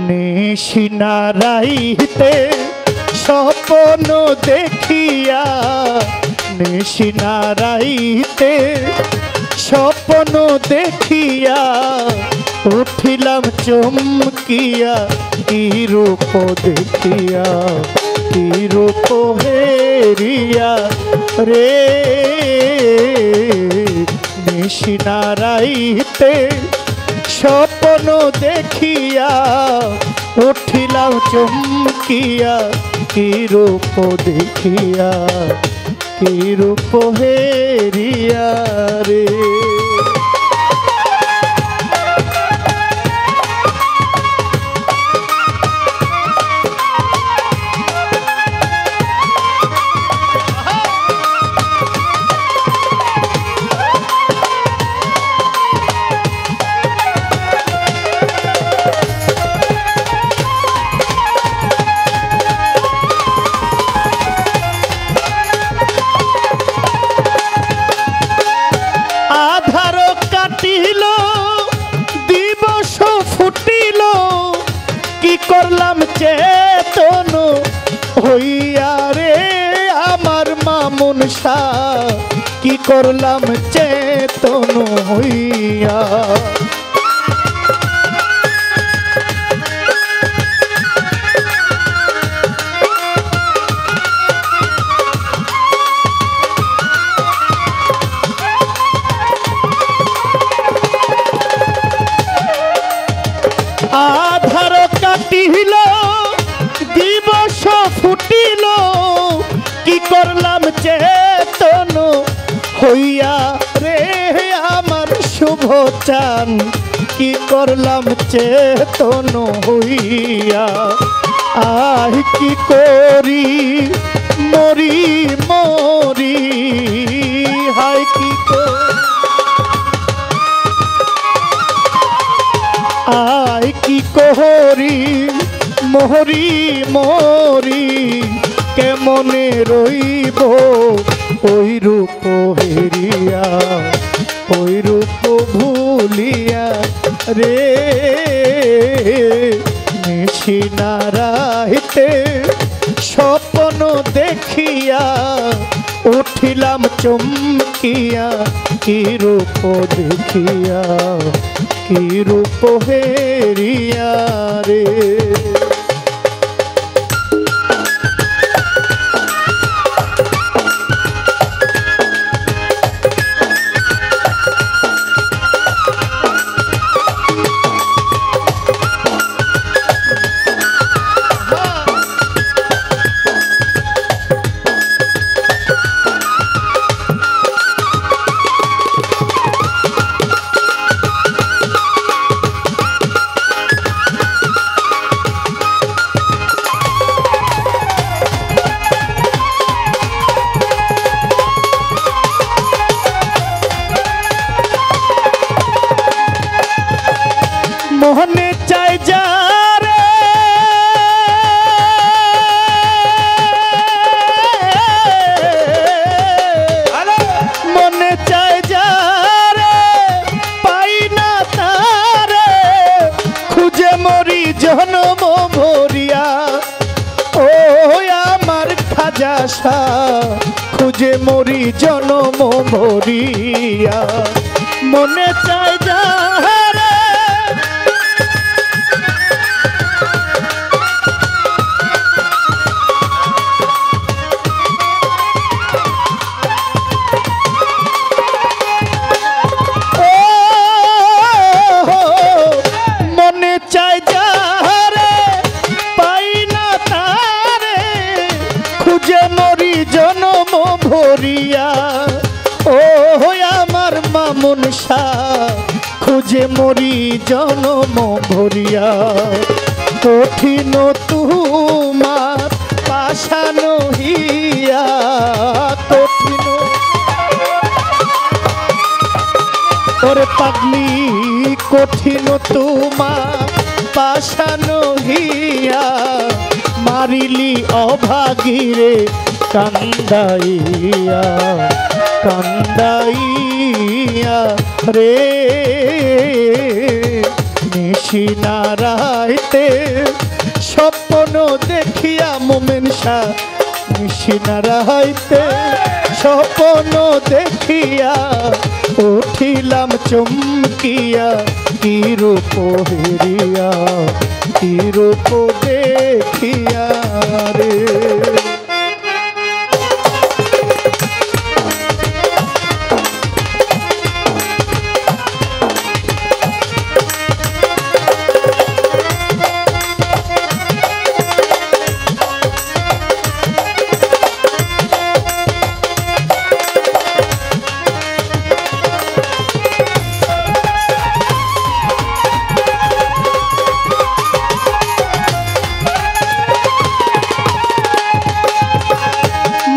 নিশিনারাইতে স্বপ্ন দেখিয়া নিশিনারাইতে স্বপ্ন দেখিয়া উঠিলাম চমকিয়া কি রূপ দেখিয়া কি রূপ হেরিয়া রে নিশিনারাইতে স্বপ্ন দেখিয়া উঠিলাম চমকিয়া কি রূপ দেখিয়া কি রূপ হেরিয়া রে করলাম চেতন হইয়া রে আমার মামুন শাহ কি করলাম চেতন হইয়া আধার কাটিল দিবস ফুটিল কি করলাম চেতন হইয়া রে আমার শুভ চান কি করলাম চেতন হইয়া আহ কি করি মরি মরি হায় কি আয় কি করি মোহরি মোরি কেমনে রইব ওই রূপ হেরিয়া ওই রূপ ভুলিয়া রে নিশিনারাইতে স্বপ্ন দেখিয়া উঠিলাম চমকিয়া কি রূপ দেখিয়া কি রূপ হেরিয়া রে মোহনে চাই যা রে মনে চাই যা রে পাই না তারে খুঁজে মরি জন্ম ভরিয়া ও আমার খাজা শাহ খুঁজে মরি জন্ম ভরিয়া মনে চাই যা জনম ভরিয়া ও আমার মামুন শাহ খুঁজে মরি জনম ভরিয়া কঠিন তোমার পাশান হিয়া কঠিন ওরে পাগলি কঠিন তোমার পাশান হিয়া মারিলি অভাগীরে কান্দাইয়া কান্দাইয়া রে নিশি নারাইতে স্বপ্ন দেখিয়া মোমেন শাহ নিশি নারাইতে স্বপ্ন দেখিয়া উঠিলাম চমকিয়া কি রূপ হেরিয়া কি রূপ দেখিয়া রে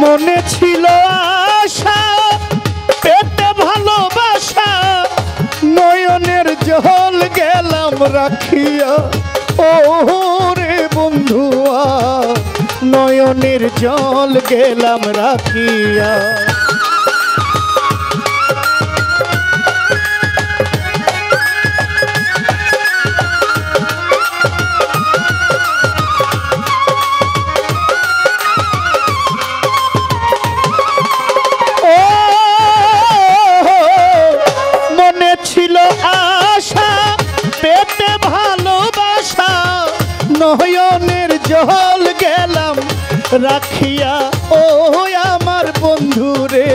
মনে ছিল আশা পেটে ভালোবাসা নয়নের জল গেলাম রাখিয়া ও রে বন্ধুয়া নয়নের জল গেলাম রাখিয়া নয়নের জল গেলাম রাখিয়া ও আমার বন্ধু রে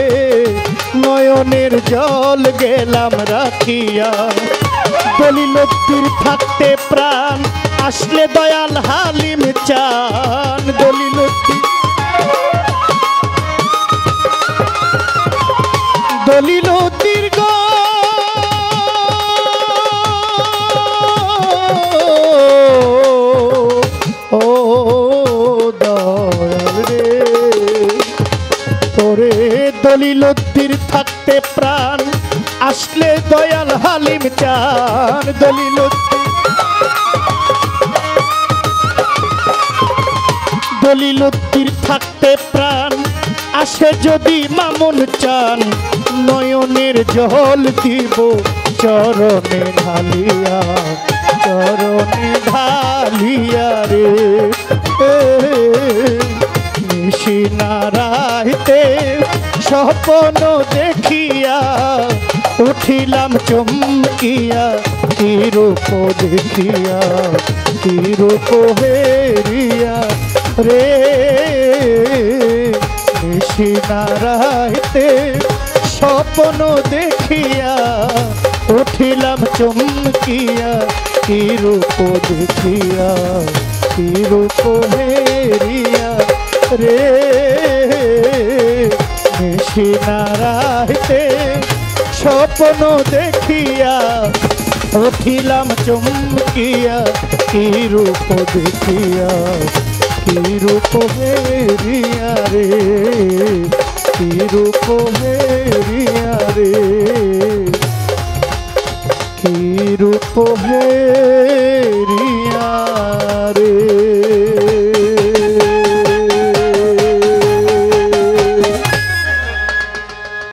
নয়নের জল গেলাম রাখিয়া দলিলতির থাকতে প্রাণ আসলে দয়াল হালিম চান দলিলতির দলিলতির থাকতে প্রাণ আসলে দয়াল হালিম চান দলিলতির থাকতে প্রাণ আসে যদি মামুন চান নয়নের জল দিব চরণে ঢালিয়া রে নিশি নারাইতে স্বপ্ন দেখিয়া উঠিলাম চমকিয়া কি রূপ দেখিয়া কি রূপ হেরিয়া রে নিশি নারাইতে স্বপ্ন দেখিয়া উঠিলাম চমকিয়া কি রূপ দেখিয়া কি রূপ হেরিয়া রে নিশি নারাইতে স্বপ্ন দেখিয়া উঠিলাম চমকিয়া কি রূপ দেখিয়া কি রূপ হেরিয়া রে কি রূপ হেরিয়া রে কি রূপ হে